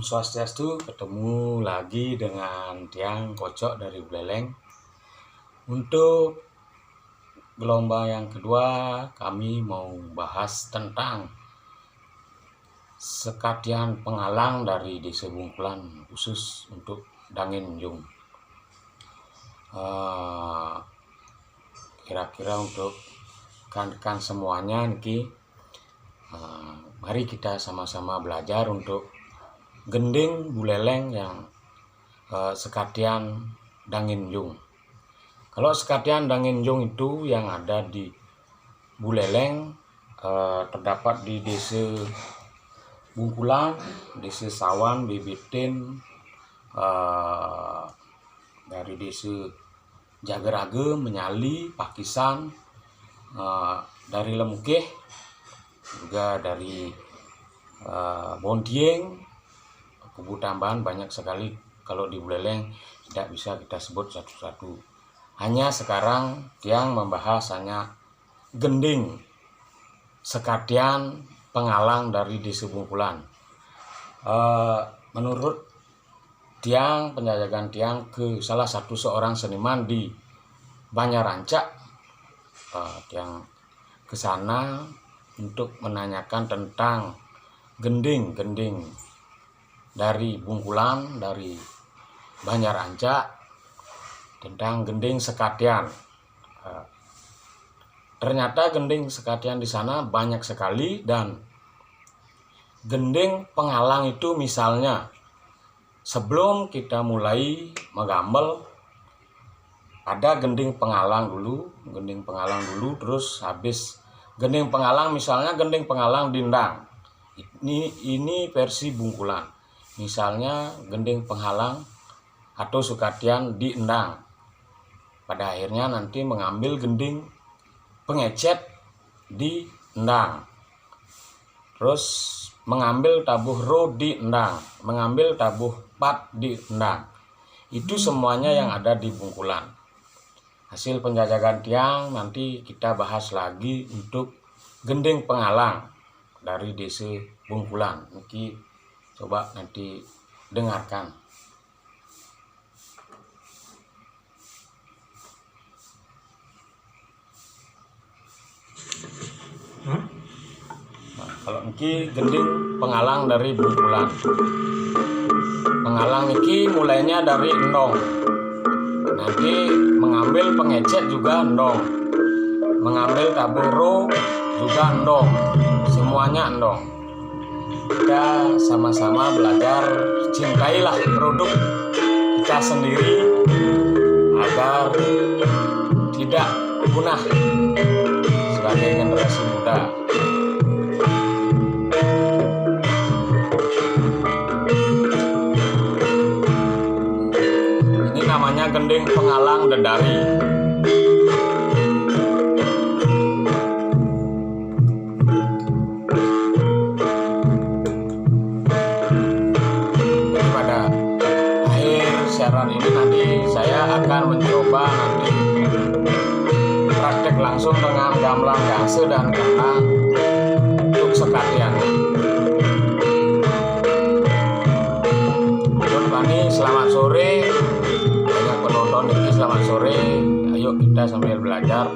Swastiastu, ketemu lagi dengan Tiang Kocok dari Buleleng. Untuk gelombang yang kedua, kami mau bahas tentang sekatian pengalang dari Desa Bungkulan, khusus untuk Dangin Jung. Kira-kira untuk rekan-rekan semuanya niki, mari kita sama-sama belajar untuk gending Buleleng yang sekatian Dangin Jung. Kalau sekatian Dangin Jung itu yang ada di Buleleng, terdapat di Desa Bungkulan, Desa Sawan, Bibitin, dari Desa Jagerage, Menyali, Pakisan, dari Lemukeh, juga dari Bontieng, Kubu Tambahan, banyak sekali. Kalau di Buleleng tidak bisa kita sebut satu-satu. Hanya sekarang Tiang membahas hanya gending sekatian pengalang dari Desa Bungkulan. Menurut Tiang, penjajakan Tiang ke salah satu seorang seniman di Banyarancak, Tiang ke sana untuk menanyakan tentang gending dari Bungkulan, dari Banyarancak, tentang gending sekatian. Ternyata gending sekatian di sana banyak sekali, dan gending pengalang itu misalnya sebelum kita mulai menggambel ada gending pengalang dulu, terus habis gending pengalang, misalnya gending pengalang dindang. Ini versi Bungkulan. Misalnya gending penghalang atau sekatian di endang. Pada akhirnya nanti mengambil gending pengecet di endang. Terus mengambil tabuh ro di endang, mengambil tabuh pat di endang. Itu semuanya yang ada di Bungkulan. Hasil penjajakan Tiang nanti kita bahas lagi untuk gending pengalang dari Desa Bungkulan. Niki coba nanti dengarkan. Nah, kalau niki gending pengalang dari Bungkulan. Pengalang niki mulainya dari endong. Nanti mengambil pengecet juga endong. Mengambil tabuh ro juga endong. Semuanya endong. Kita sama-sama belajar, cintailah produk kita sendiri agar tidak punah sebagai generasi muda. Ini namanya gending pengalang dedari. Siaran ini nanti saya akan mencoba nanti praktek langsung dengan gamelan gangse dan kena untuk sekatian. Untuk Bani, selamat sore. Banyak penonton ini, selamat sore. Ayo kita sambil belajar.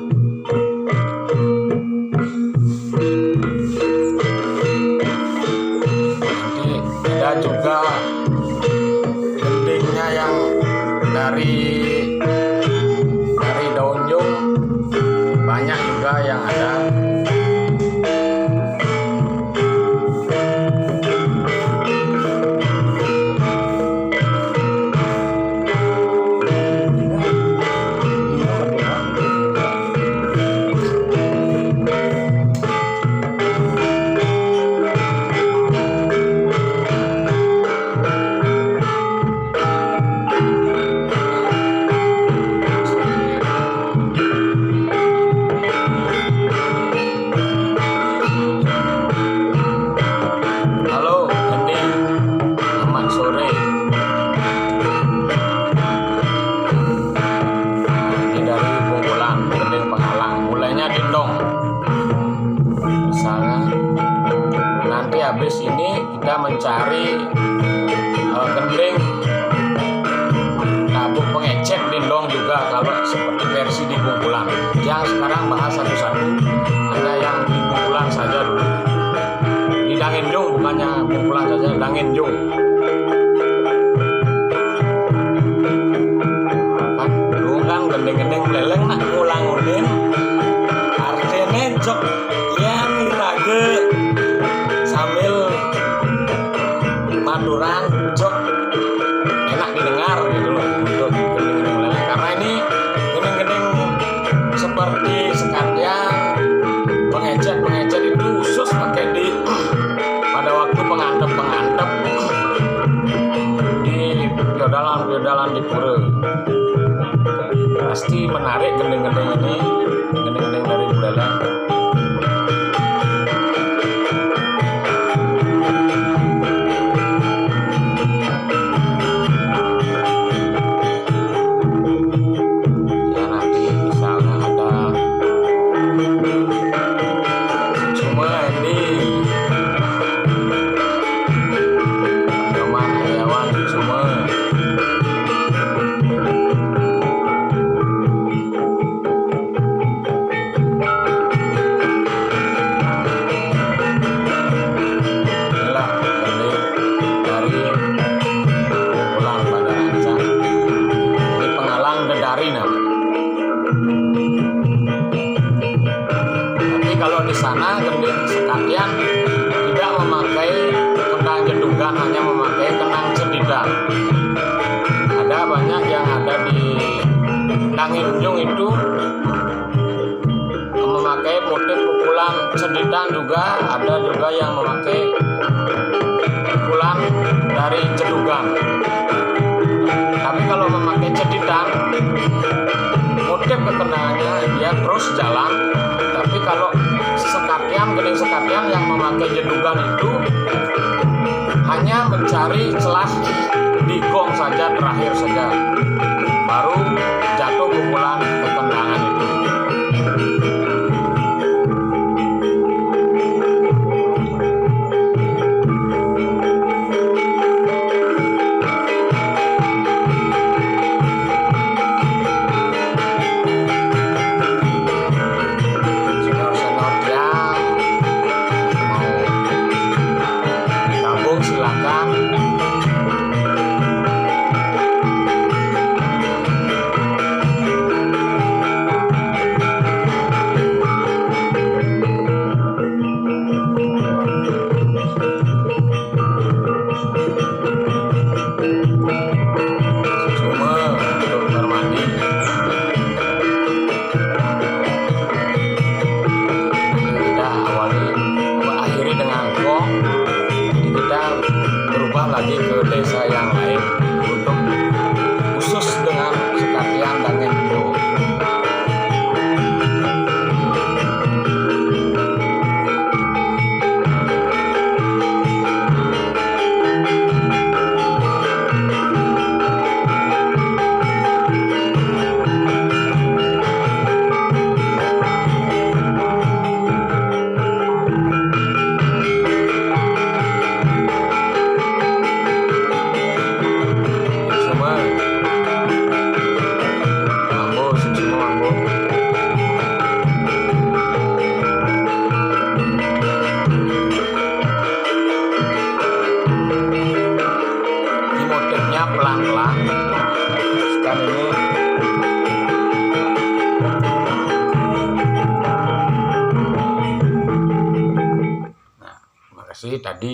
Nanti ada juga yang dari daun jung, banyak juga yang ada. Misalnya nanti habis ini kita mencari gending tabuh pengecek dindong juga kalau seperti versi di Bungkulan. Yang sekarang bahas satu-satu, ada yang di Bungkulan saja dulu. Di Dangenjung, bukannya Bungkulan saja, Dangenjung. Kan dulu kan gending-gending leleng nak ngulang-ngulin artene jok ya mirage sambil maduran jok enak didengar gitu loh untuk gending-gending leleng. Karena ini gending-gending seperti sekalian pengecek itu khusus pakai di pada waktu pengantep di biodalan di pura. Pasti menarik gending-gending ini, gending-gending dari Buleleng. Ya nanti misalnya ada cuma ini teman karyawan cuma sana gending sekalian tidak memakai kendang jedungan, hanya memakai kendang cedidan. Ada banyak yang ada di Dangenjung itu memakai motif pukulan cedidan juga, ada juga yang memakai pukulan dari jedungan. Tapi kalau memakai cedidan, motif kekendangannya dia terus jalan. Tapi kalau gending sekalian yang memakai jedungan itu hanya mencari celah di gong saja, terakhir saja baru jatuh pukulan kekendangan itu. Silakan. Cuma untuk bermandi. Kita akhiri dengan gong. Kita berubah lagi ke desa yang lain untuk khusus dengan sekalian Dangenjung. Pelan-pelan sekarang ini nah, terima kasih tadi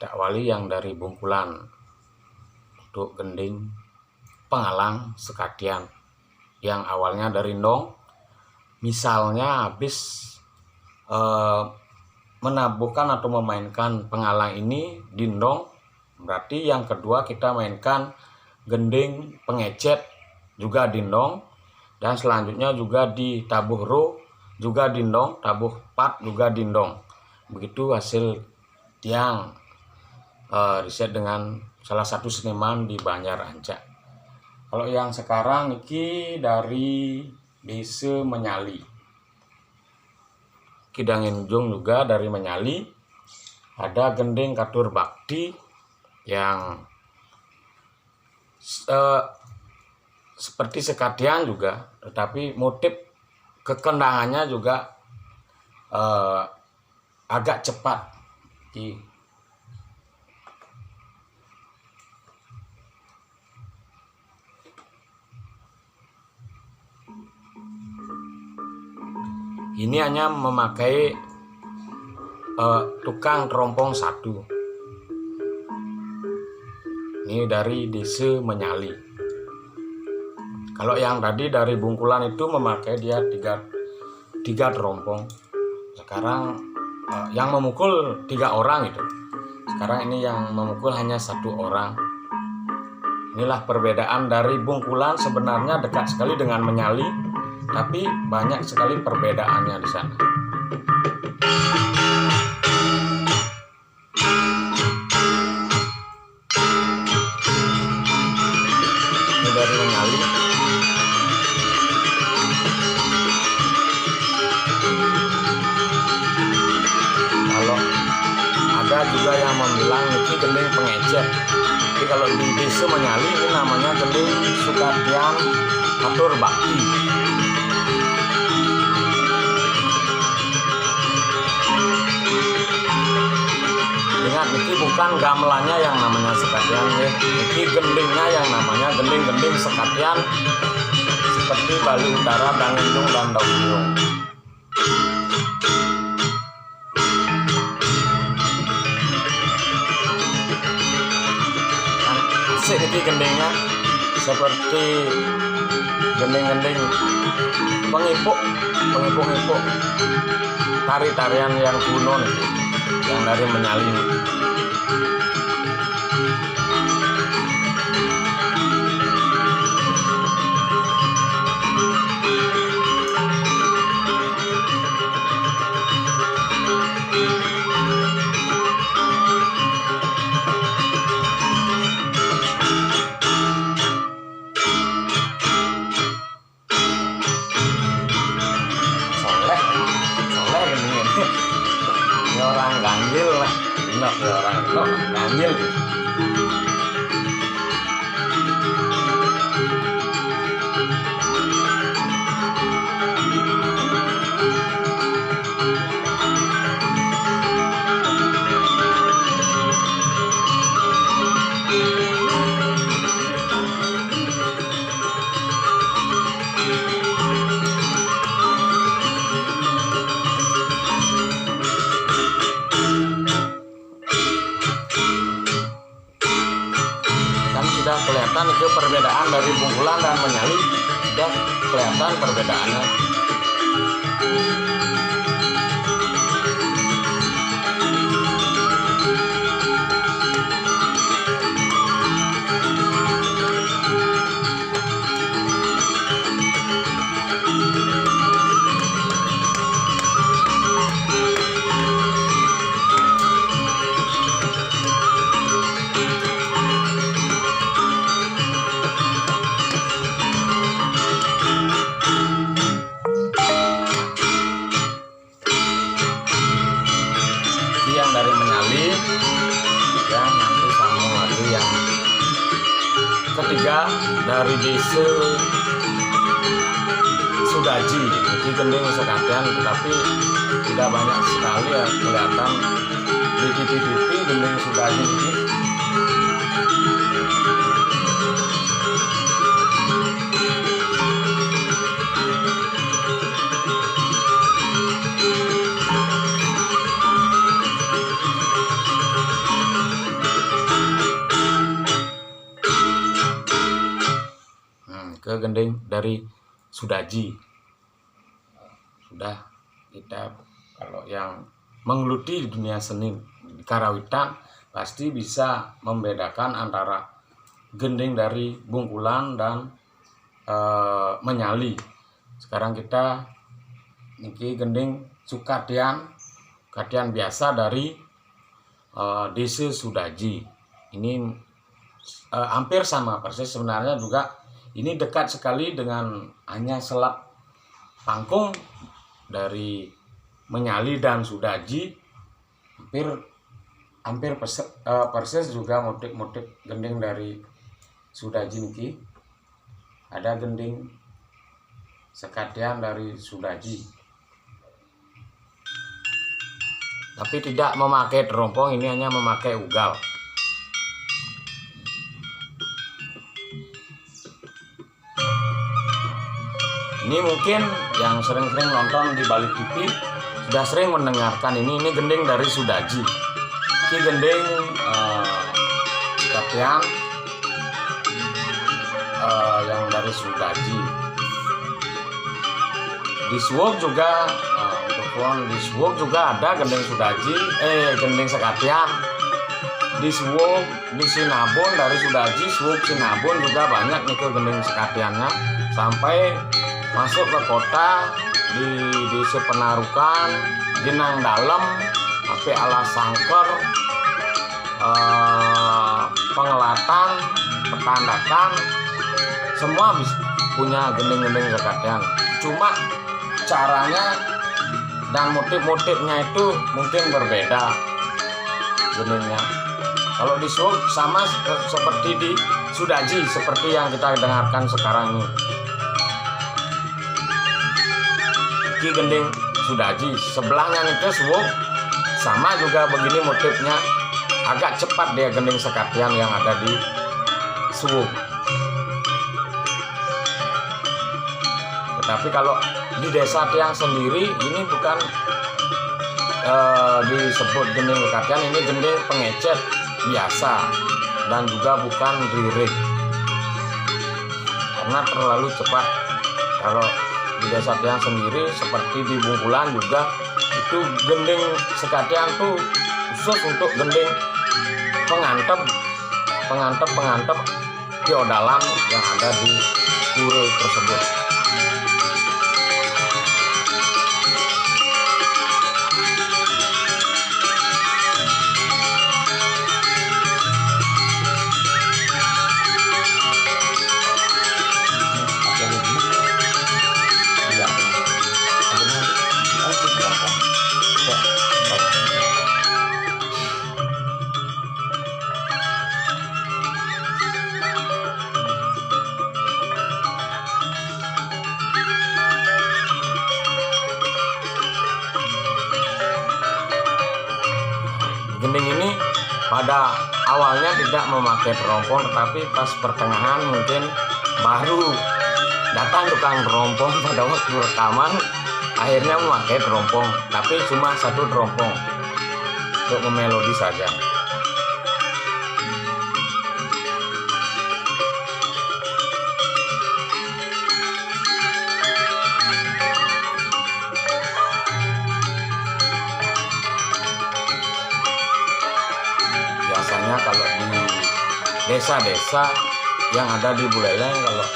dakwali yang dari Bungkulan untuk gending pengalang sekadian yang awalnya dari ndong, misalnya habis menabuhkan atau memainkan pengalang ini di ndong, berarti yang kedua kita mainkan gending pengecet juga dindong, dan selanjutnya juga di tabuh ro juga dindong, tabuh pat juga dindong. Begitu hasil yang riset dengan salah satu seniman di Banjar Ancak. Kalau yang sekarang ini dari desa Menyali, Dangenjung juga dari Menyali, ada gending katur bakti yang seperti sekadian juga, tetapi motif kekendangannya juga agak cepat. Ini hanya memakai tukang terompong satu. Ini dari desa Menyali. Kalau yang tadi dari Bungkulan itu memakai dia tiga terompong. Sekarang yang memukul 3 orang itu. Sekarang ini yang memukul hanya 1 orang. Inilah perbedaan dari Bungkulan, sebenarnya dekat sekali dengan Menyali, tapi banyak sekali perbedaannya di sana. Ini dari Menyali. Kalau ada juga yang bilang ini gending pengecek. Jadi kalau di desa Menyali ini namanya gending Sukadian Atur Bakti. Ingat, ini bukan gamelannya yang namanya sekadian, ini gendingnya yang namanya gending sekadian, seperti Bali Utara, Dangindung, dan Dauyung. Asik ini gendingnya, seperti gending-gending pengipuk, tari-tarian yang kuno nih, yang dari Menyali. Orang ganjil lah, orang ganjil. Sudah kelihatan itu perbedaan dari Bungkulan dan Menyali, sudah kelihatan perbedaannya. Yang dari Menyali, ya, nanti sambung lagi yang ketiga dari desa Sudaji. Ini gending sekadian, tetapi tidak banyak sekali ya kelihatan di TV gending Sudaji ini. Ke gending dari Sudaji. Sudah kita, kalau yang menggeluti di dunia seni karawitan pasti bisa membedakan antara gending dari Bungkulan dan Menyali. Sekarang kita niki gending Sukadian biasa dari desa Sudaji. Ini hampir sama persis sebenarnya juga. Ini dekat sekali dengan hanya selat pangkung dari Menyali dan Sudaji, hampir hampir persis juga motif-motif gending dari Sudaji niki. Ada gending sekatian dari Sudaji, tapi tidak memakai terompong, ini hanya memakai ugal. Ini mungkin yang sering-sering nonton di Bali TV sudah sering mendengarkan ini gending dari Sudaji. Ini gending sekatian yang dari Sudaji. Di Suwok juga di Suwok juga ada gending Sudaji, gending sekatian. Di Suwok, di Sinabon dari Sudaji, Suwok Sinabon juga banyak nih gending sekatiannya, sampai masuk ke kota di Desa Penarukan, Jenang Dalam, sampai Alas Sangker, Pengelatan, Petandakan, semua bisa punya gending-gending sekatian. Cuma caranya dan motif-motifnya itu mungkin berbeda gendingnya. Kalau di Suwok sama seperti di Sudaji, seperti yang kita dengarkan sekarang ini. Ini gending Sudaji, sebelahnya itu Suwok, sama juga begini motifnya. Agak cepat dia gending sekatian yang ada di Suwok. Tetapi kalau di Desa Tiang sendiri ini bukan disebut gending sekatian, ini gending pengecet biasa dan juga bukan ririk karena terlalu cepat. Kalau di Desa Tiang sendiri seperti di Bungkulan juga itu gending sekatian tuh khusus untuk gending pengantep feodalan yang ada di pura tersebut. Gending ini pada awalnya tidak memakai terompong, tetapi pas pertengahan mungkin baru datang tukang terompong pada waktu rekaman, akhirnya memakai terompong, tapi cuma satu terompong untuk memelodi saja. Biasanya kalau di desa-desa yang ada di Buleleng, kalau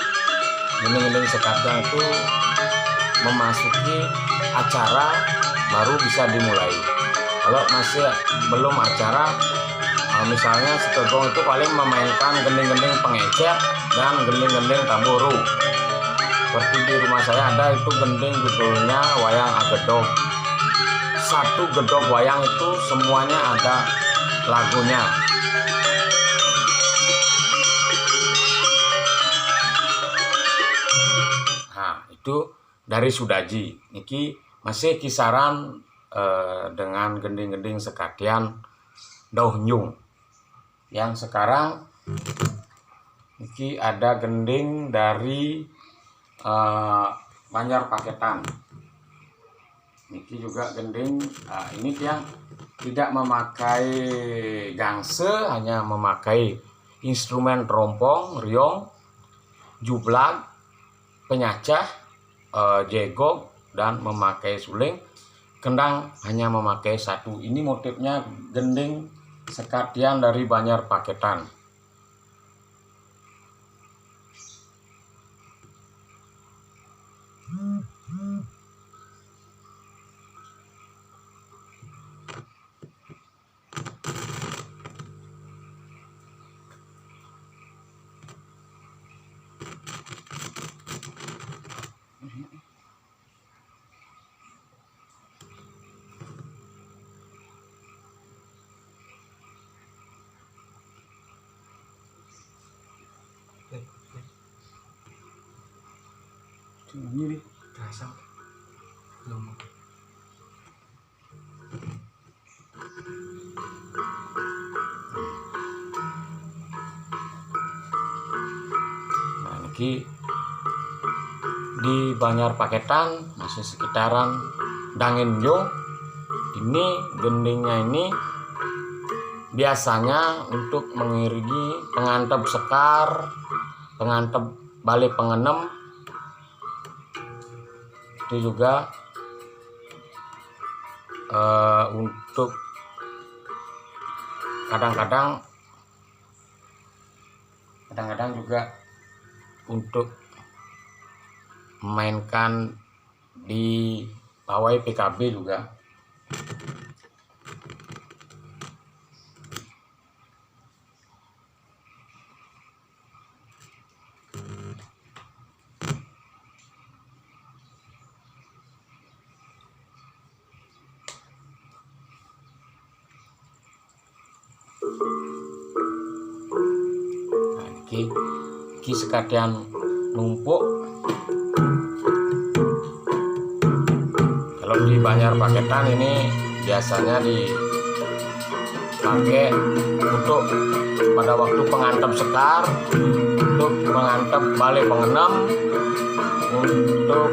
gending-gending sekatian itu memasuki acara baru bisa dimulai. Kalau masih belum acara, misalnya Setogong itu paling memainkan gending-gending pengecet dan gending-gending tamburu. Seperti di rumah saya ada itu gending judulnya Wayang Agedog. Satu gedog wayang itu semuanya ada lagunya. Nah, itu dari Sudaji. Niki masih kisaran dengan gending-gending sekatian Dauhnyung. Yang sekarang niki ada gending dari Banjar Paketan. Niki juga gending, ini yang tidak memakai gangse, hanya memakai instrumen terompong, riong, jublag, penyacah, jegog, dan memakai suling. Kendang hanya memakai satu. Ini motifnya gending sekatian dari Banjar Paketan. Bunyi nih. Terasa belum? Nah, ini di Banjar Paketan masih sekitaran Dangenjo. Ini gendingnya ini biasanya untuk mengiringi pengantep sekar, pengantep bale pengenem, itu juga untuk kadang-kadang juga untuk memainkan di pawai PKB juga. Nah, ini sekalian numpuk. Kalau di Banjar Paketan ini biasanya dipakai untuk pada waktu pengantep sekar, untuk mengantep bale pengenem, untuk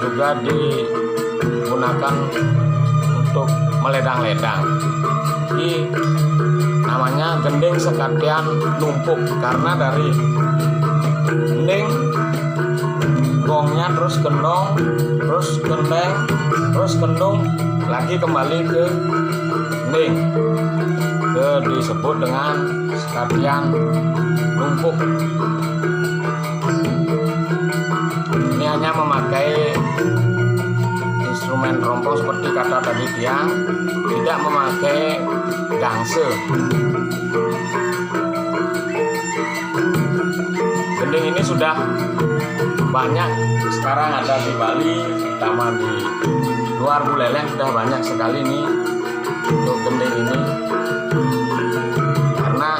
juga digunakan untuk meledang-ledang. Ini namanya gending sekatian numpuk karena dari gending gongnya terus gendong, terus gendeng, terus gendung lagi kembali ke gending, disebut dengan sekatian numpuk. Ini hanya memakai instrumen rompong seperti kata tadi tiang, tidak memakai gangse. Gending ini sudah banyak sekarang ada di Bali, terutama di luar Buleleng sudah banyak sekali nih untuk gending ini, karena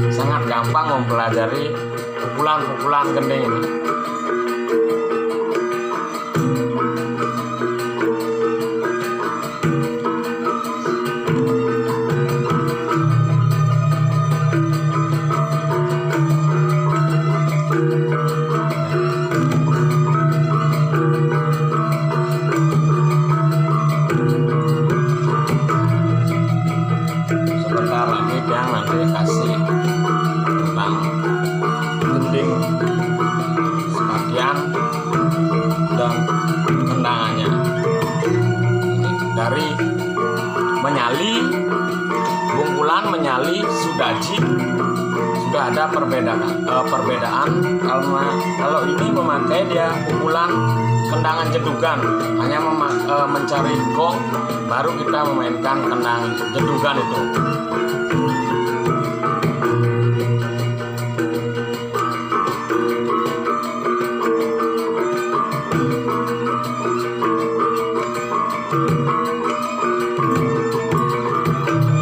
sangat gampang mempelajari pukulan-pukulan gending ini. Sebentar lagi dia nanti kasih tentang gending sekatian dan tendangannya. Ini dari menyali, bungkulan menyali sudaji sudah ada perbedaan. Kalau ini memakai dia pukulan tendangan jedugan, hanya mencari gong baru kita memainkan tendangan jedugan itu.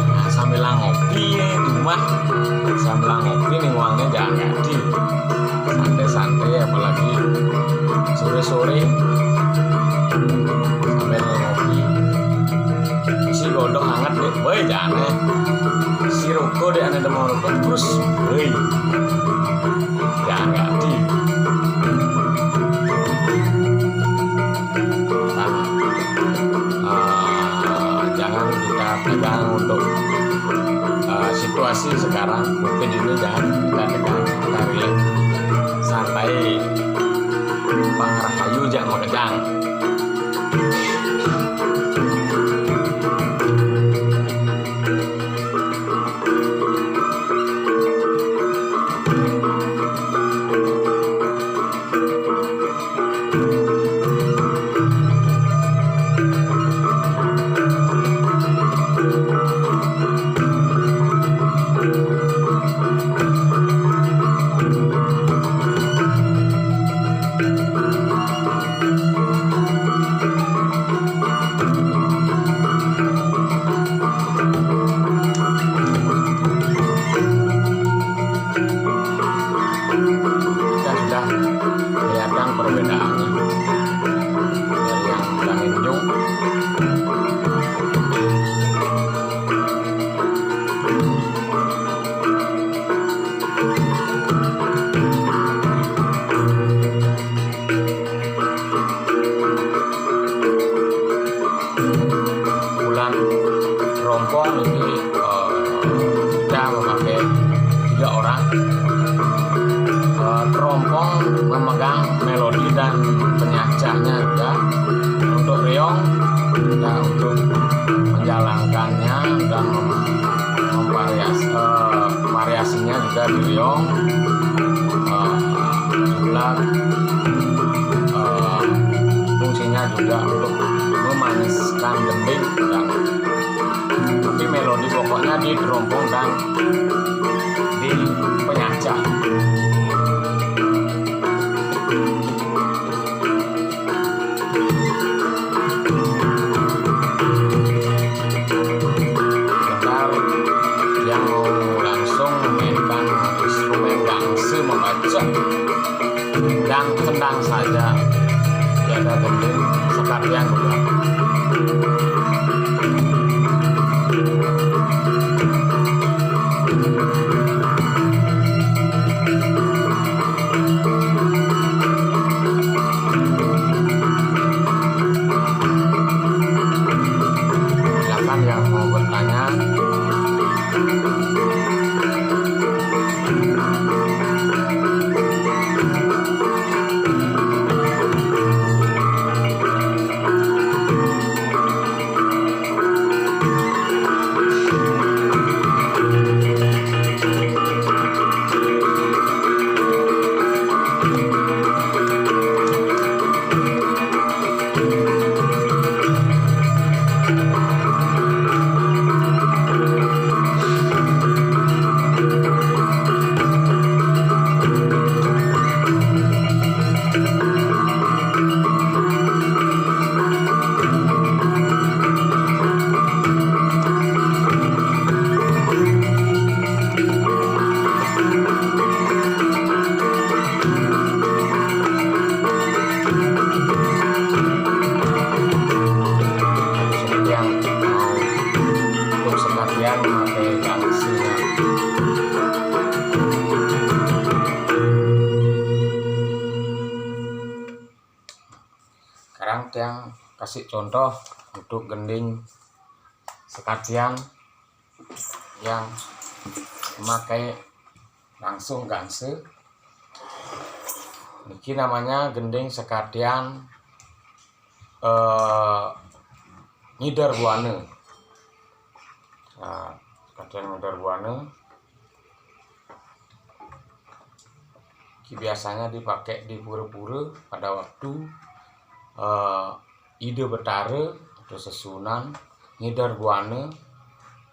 Nah, sambil ngopi di rumah, sambil ngopi nih uangnya jangan jadi santai-santai, apalagi sore-sore sambil ngopi, si godong hangat deh, boy jangan si rokok deh, ane mau rokok terus, boy jangan jadi. Jangan kita pegang untuk situasi sekarang, mungkin ini jangan kita pegang, kita relax santai, pangrahayu jangan mengegang. Kita sudah kelihatan perbedaannya dari yang Gangenjung. Bulan Rompong ini kita memakai 3 orang. Terompong memegang melodi dan penyacahnya juga. Untuk reong kita untuk menjalankannya dan variasinya juga di reong. Jumlah fungsinya juga untuk memaniskan gending, dan tapi melodi pokoknya di terompong dan di penyacah. Bentar yang mau langsung memainkan instrumen gangse membaca dan kendang saja, tiada gending sekalian juga. Silakan yang mau bertanya. Memakai gangsinya. Sekarang tiang kasih contoh untuk gending sekatian yang memakai langsung gangse. Ini namanya gending sekatian Ngider Buane. Nah, sekatian Ngider Buane biasanya dipakai di pura-pura pada waktu ide betare atau sesunan Ngider Buane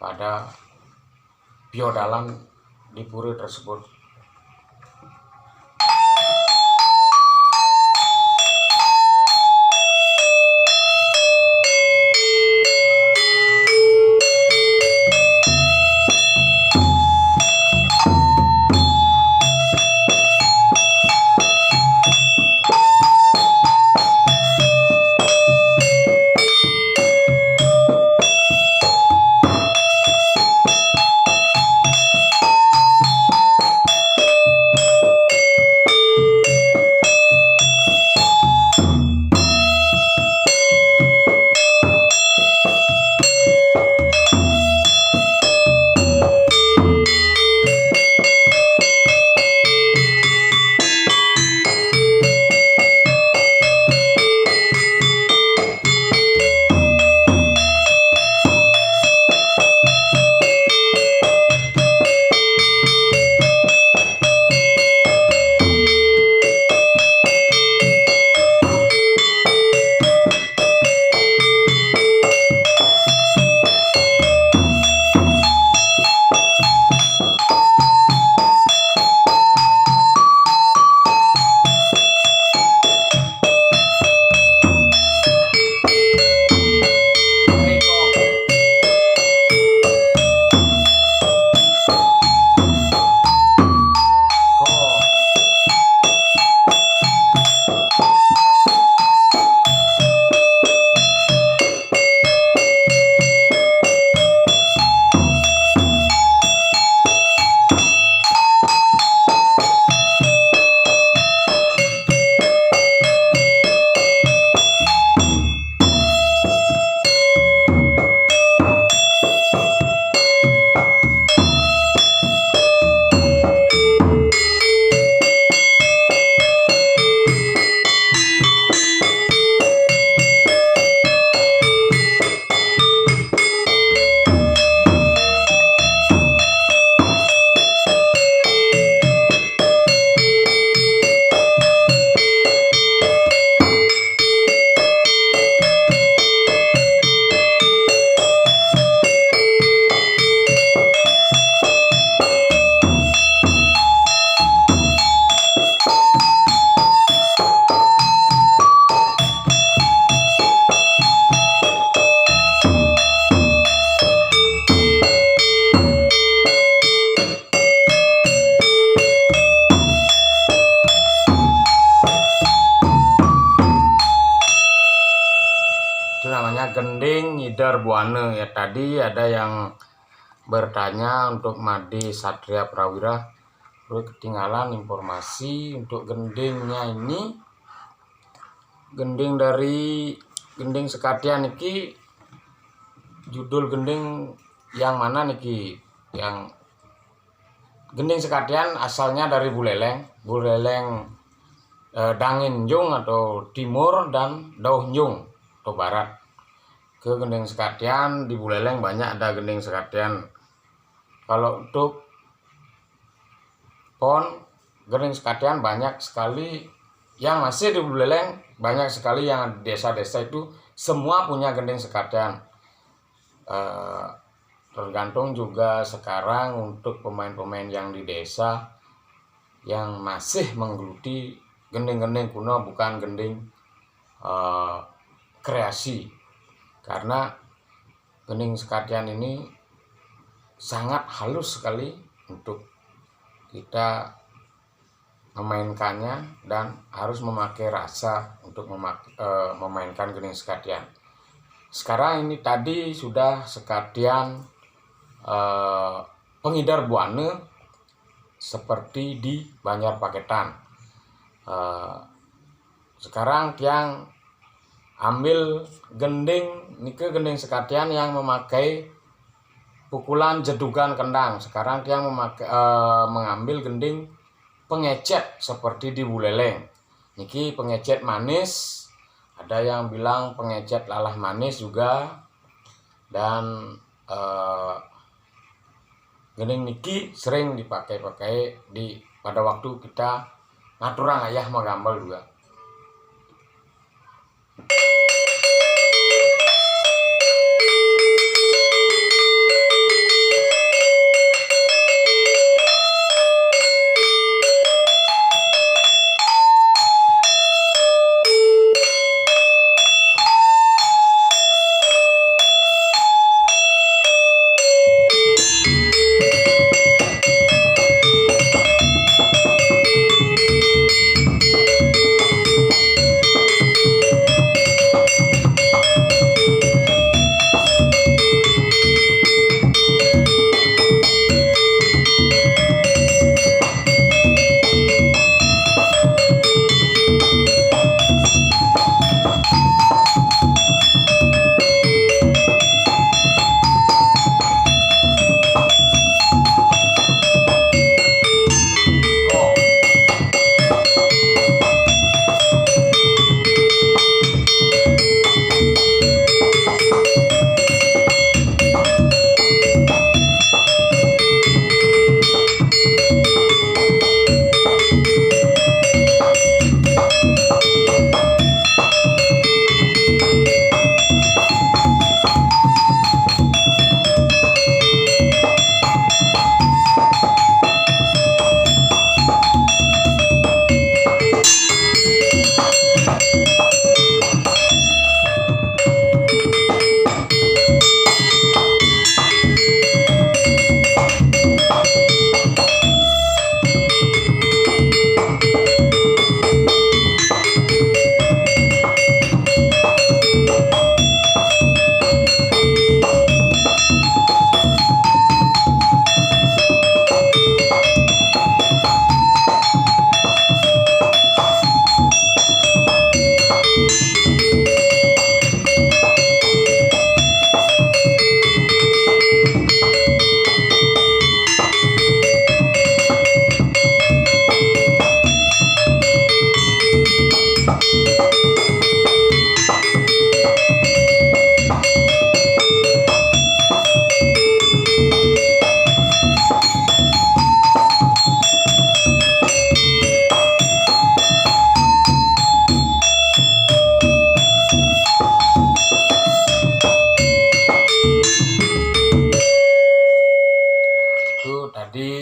pada piodalan di pura tersebut. gending nyidar buana ya. Tadi ada yang bertanya untuk Made Satria Prawira, terus ketinggalan informasi untuk gendingnya ini. Gending dari gending sekatian niki, judul gending yang mana niki? Yang gending sekatian asalnya dari Buleleng Danginjung atau timur dan Dauhnjung atau barat. Ke gending sekatian di Buleleng banyak ada gending sekatian. Kalau untuk pon gending sekatian banyak sekali yang masih di Buleleng, banyak sekali yang desa-desa itu semua punya gending sekatian. Tergantung juga sekarang untuk pemain-pemain yang di desa yang masih menggeluti gending-gending kuno, bukan gending kreasi. Karena gending sekatian ini sangat halus sekali untuk kita memainkannya dan harus memakai rasa untuk memainkan gending sekatian. Sekarang ini tadi sudah sekatian pengidar buana seperti di Banjar Paketan. Sekarang yang ambil gending nike gending sekatian yang memakai pukulan jedugan kendang. Sekarang yang mengambil gending pengecet seperti di Buleleng. Niki pengecet manis, ada yang bilang pengecet lalah manis juga. Dan gending niki sering dipakai pada waktu kita ngaturang ayah magambal juga.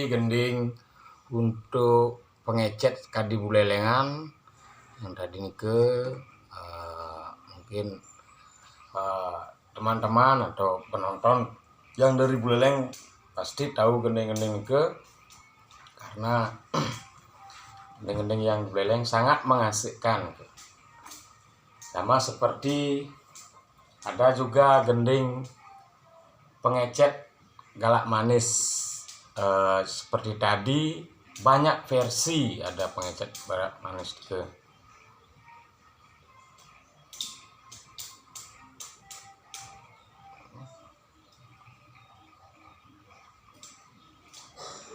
Gending untuk pengecet kadi Bulelengan yang tadi nike mungkin teman-teman atau penonton yang dari Buleleng pasti tahu gending-gending nike, karena gending-gending yang di Buleleng sangat mengasihkan, sama seperti Ada juga gending pengecet galak manis. Seperti tadi banyak versi ada pengecet galak manis juga.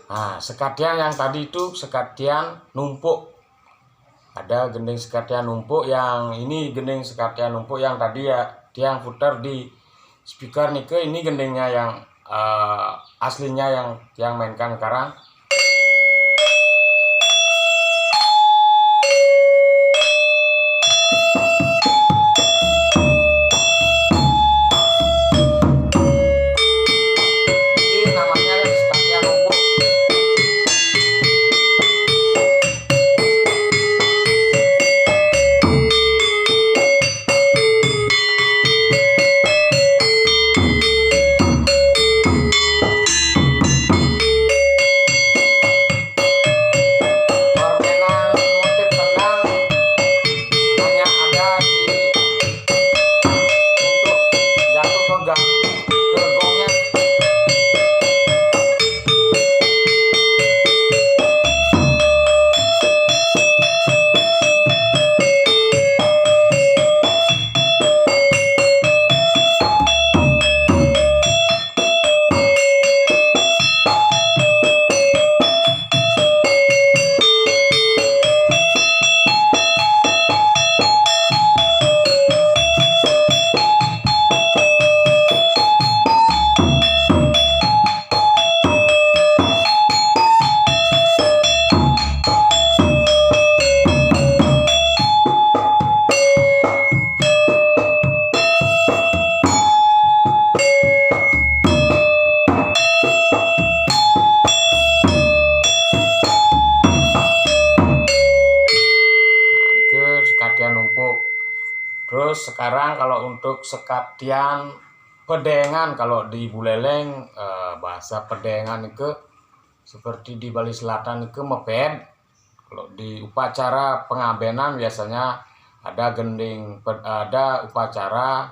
Nah, sekatian yang tadi itu sekatian numpuk. Ada gending sekatian numpuk, yang ini gending sekatian numpuk yang tadi ya yang putar di speaker nih, ini gendingnya yang aslinya yang mainkan sekarang. Ini namanya sekatian numpuk. Sekatian numpuk. Terus sekarang kalau untuk sekatian pedengan, kalau di Buleleng bahasa pedengan itu seperti di Bali Selatan itu meped. Kalau di upacara pengabenan biasanya ada gending, ada upacara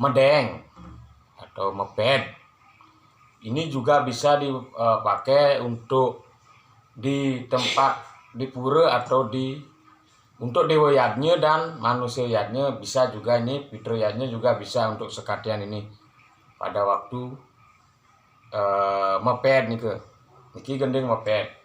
medeng atau meped. Ini juga bisa dipakai untuk di tempat di pura atau untuk dewa yadnya dan manusia yadnya bisa juga, ini fitur yadnya juga bisa untuk sekatian ini pada waktu meped nih ke niki gending meped.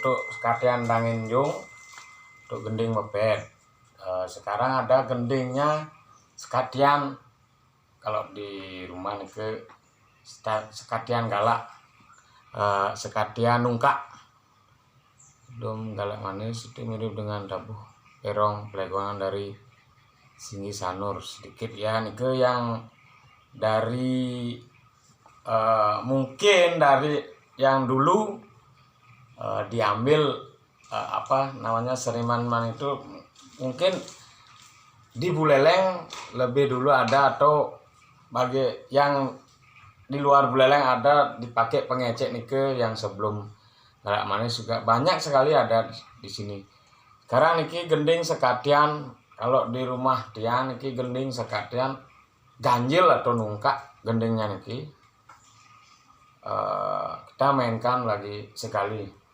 untuk sekatian tanginjung untuk gending mebet. Sekarang ada gendingnya sekatian, kalau di rumah nih ke sekatian galak, sekatian nungkak. Dom galak manis itu mirip dengan tabuh perong pelegongan dari Singgi Sanur sedikit ya. Nike yang dari mungkin dari yang dulu diambil apa namanya Seriman itu mungkin di Buleleng lebih dulu ada, atau bagi yang di luar Buleleng ada dipakai pengecek nike yang sebelum galak manis juga banyak sekali ada di sini. Sekarang niki gending sekatian, kalau di rumah dia niki gending sekatian ganjil atau nungkak gendingnya niki. Kita mainkan lagi sekali.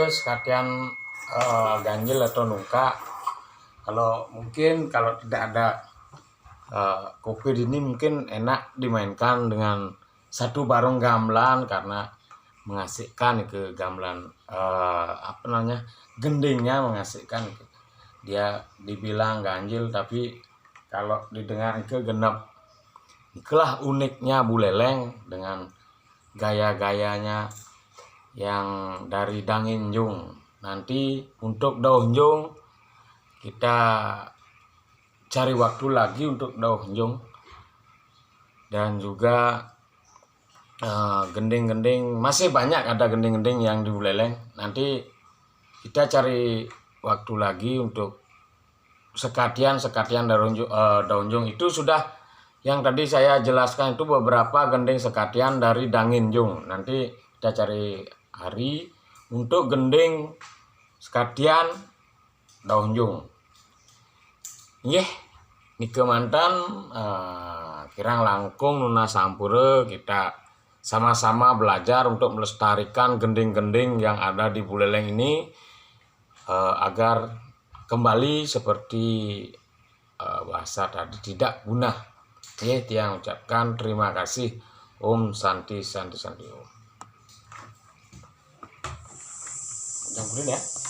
Sekatian ganjil atau nungkak. Kalau tidak ada COVID ini mungkin enak dimainkan dengan satu barung gamelan, karena mengasihkan ke gamelan gendingnya mengasihkan. Dia dibilang ganjil tapi kalau didengar ke genep. Itulah uniknya Buleleng dengan gaya-gayanya yang dari Danginjung. Nanti untuk Daunjung kita cari waktu lagi untuk Daunjung, dan juga gending-gending masih banyak, ada gending-gending yang di Buleleng. Nanti kita cari waktu lagi untuk sekatian Daunjung itu sudah. Yang tadi saya jelaskan itu beberapa gending sekatian dari Danginjung. Nanti kita cari hari untuk gending sekatian Daunjung. Nike mantan kirang langkung nuna sampure, kita sama-sama belajar untuk melestarikan gending-gending yang ada di Buleleng ini agar kembali seperti bahasa tadi, tidak punah. Tiang ucapkan terima kasih. Om Santi Santi Santi Om. Campurin ya.